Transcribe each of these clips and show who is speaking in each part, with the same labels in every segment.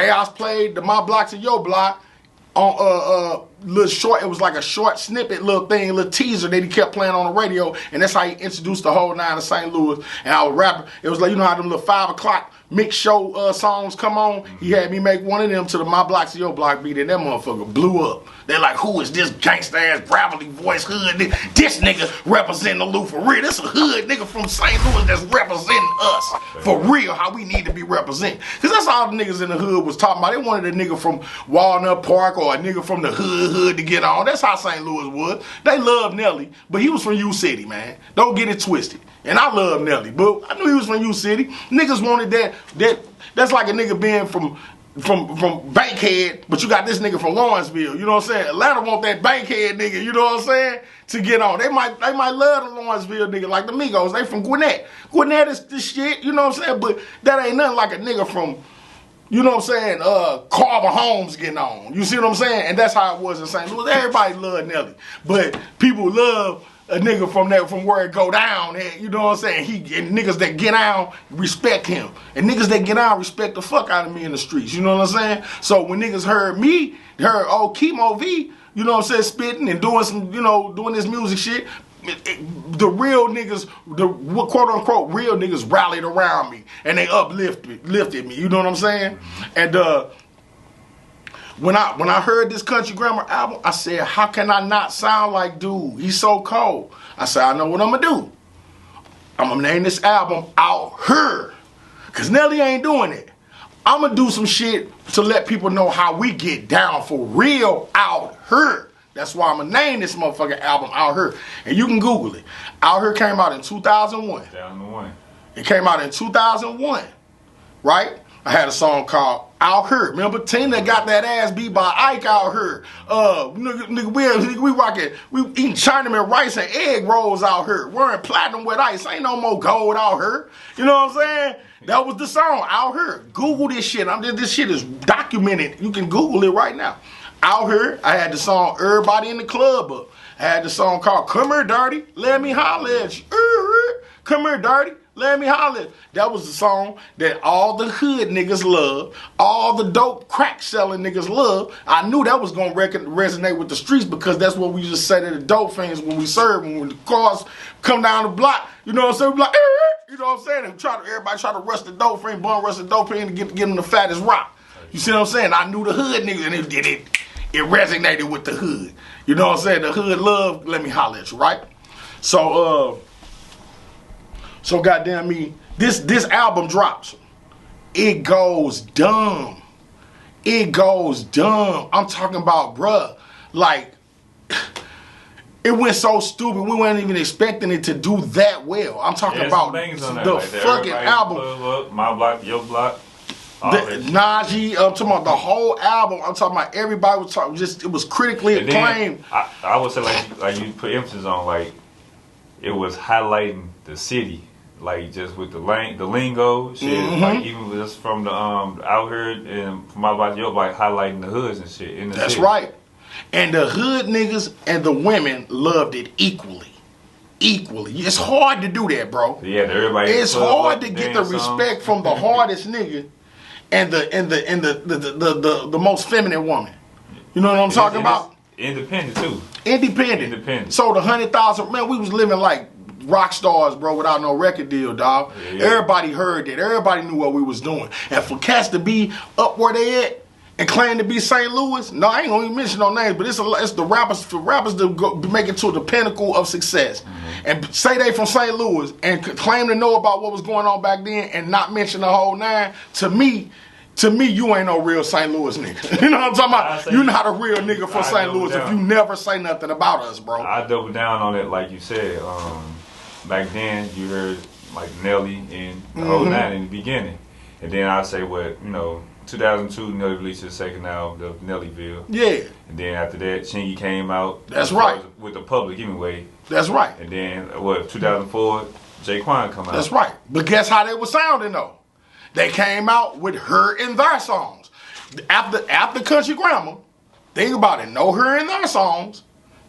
Speaker 1: Chaos played the My Block's and Your Block on little short. It was like a short snippet, little thing, little teaser that he kept playing on the radio, and that's how he introduced the whole 9 of St. Louis. And I was rapping. It was like, you know how them little 5 o'clock mix show songs come on? He had me make one of them to the My Block's and Your Block beat, and that motherfucker blew up. They're like, who is this gangsta ass gravelly voice hood nigga? This nigga representing the Lou for real. This a hood nigga from St. Louis that's representing us for real, how we need to be represented. Because that's all the niggas in the hood was talking about. They wanted a nigga from Walnut Park or a nigga from the hood to get on. That's how St. Louis was. They loved Nelly, but he was from U City, man. Don't get it twisted. And I love Nelly, but I knew he was from U City. Niggas wanted that's like a nigga being from Bankhead, but you got this nigga from Lawrenceville. You know what I'm saying? Atlanta want that Bankhead nigga, you know what I'm saying, to get on. They might love the Lawrenceville nigga, like the Migos. They from Gwinnett. Gwinnett is the shit, you know what I'm saying? But that ain't nothing like a nigga from, you know what I'm saying, Carver Homes getting on. You see what I'm saying? And that's how it was in St. Louis. Everybody loved Nelly. But people love a nigga from where it go down, and you know what I'm saying? And niggas that get out respect him. And niggas that get out respect the fuck out of me in the streets. You know what I'm saying? So when niggas heard old Kemo V, you know what I'm saying, spitting and doing some, you know, doing this music shit, the real niggas, the quote unquote real niggas rallied around me and they lifted me. You know what I'm saying? And when I heard this Country Grammar album, I said, how can I not sound like dude? He's so cold. I said, I know what I'm gonna do. I'm gonna name this album Out Here. Cause Nelly ain't doing it. I'm gonna do some shit to let people know how we get down for real out here. That's why I'm gonna name this motherfucking album Out Here. And you can Google it. Out Here came out in 2001. It came out in 2001, right? I had a song called Out Here. Remember, Tina got that ass beat by Ike out here. Nigga, we rocking, we eating Chinaman rice and egg rolls out here. Wearing platinum with ice. Ain't no more gold out here. You know what I'm saying? That was the song, Out Here. Google this shit. This shit is documented. You can Google it right now. Out Here, I had the song Everybody in the Club up. I had the song called Come Here Dirty, Let Me Holler at You. Come Here Dirty, Let Me Holler. That was the song that all the hood niggas love, all the dope crack selling niggas love. I knew that was going to resonate with the streets because that's what we just say to the dope fans when we serve, when the cars come down the block. You know what I'm saying? We like, you know what I'm saying? And everybody try to rush the dope fiend, rush the dope fiend to get them the fattest rock. You see what I'm saying? I knew the hood niggas and it resonated with the hood. You know what I'm saying? The hood love, let me holler at you, right? So goddamn me, this album drops. It goes dumb. It goes dumb. I'm talking about, bruh, like, it went so stupid. We weren't even expecting it to do that well. I'm talking about the fucking album.
Speaker 2: My Block, Your Block.
Speaker 1: Najee, I'm talking about the whole album. I'm talking about everybody was talking. Just it was critically acclaimed.
Speaker 2: I would say like you put emphasis on, like, it was highlighting the city, like just with the lingo shit. Like even just from the Out Here and from My Block, Your Block, highlighting the hoods and shit in the
Speaker 1: That's
Speaker 2: city.
Speaker 1: right. And the hood niggas and the women loved it equally. It's hard to do that, bro.
Speaker 2: Yeah, everybody.
Speaker 1: It's hard to get the respect from the hardest nigga and the most feminine woman. You know what I'm talking about?
Speaker 2: Independent too.
Speaker 1: Independent. Sold 100,000. Man, we was living like rock stars, bro, without no record deal, dog. Yeah. Everybody heard that. Everybody knew what we was doing. And for cats to be up where they at and claim to be St. Louis, no, I ain't gonna even mention no names, but it's the rappers, for rappers to go make it to the pinnacle of success and say they from St. Louis and claim to know about what was going on back then and not mention the whole nine. To me, you ain't no real St. Louis nigga. You know what I'm talking about? You're not a real nigga from St. Louis if you never say nothing about us, bro.
Speaker 2: I double down on it, like you said. Back then, you heard like Nelly and the whole nine in the beginning, and then I say 2002, Nelly released his second album, the Nellyville. Yeah. And then after that, Chingy came out.
Speaker 1: That's right.
Speaker 2: With the public anyway.
Speaker 1: That's right.
Speaker 2: And then 2004, J-Kwon come out.
Speaker 1: That's right. But guess how they were sounding though? They came out with her and their songs. After Country Grammar, think about it. No her and their songs.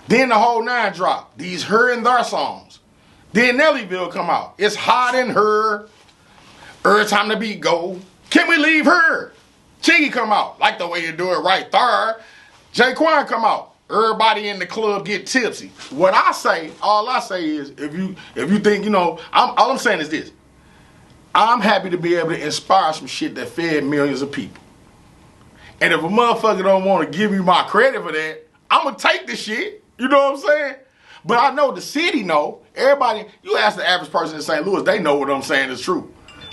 Speaker 1: Then the whole nine dropped. These her and their songs. Then Nellyville come out. It's hot in her. Every time the beat go. Can we leave her? Chiggy come out, like the way you do it right there. J-Kwon come out. Everybody in the club get tipsy. What I say, all I say is, if you think, all I'm saying is this. I'm happy to be able to inspire some shit that fed millions of people. And if a motherfucker don't want to give me my credit for that, I'm going to take the shit. You know what I'm saying? But I know the city know. Everybody, you ask the average person in St. Louis, they know what I'm saying is true.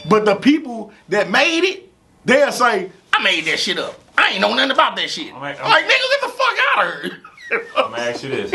Speaker 1: But the people that made it, they'll say, I made that shit up. I ain't know nothing about that shit. Like, nigga, get the fuck out of here.
Speaker 2: I'm going to ask you this.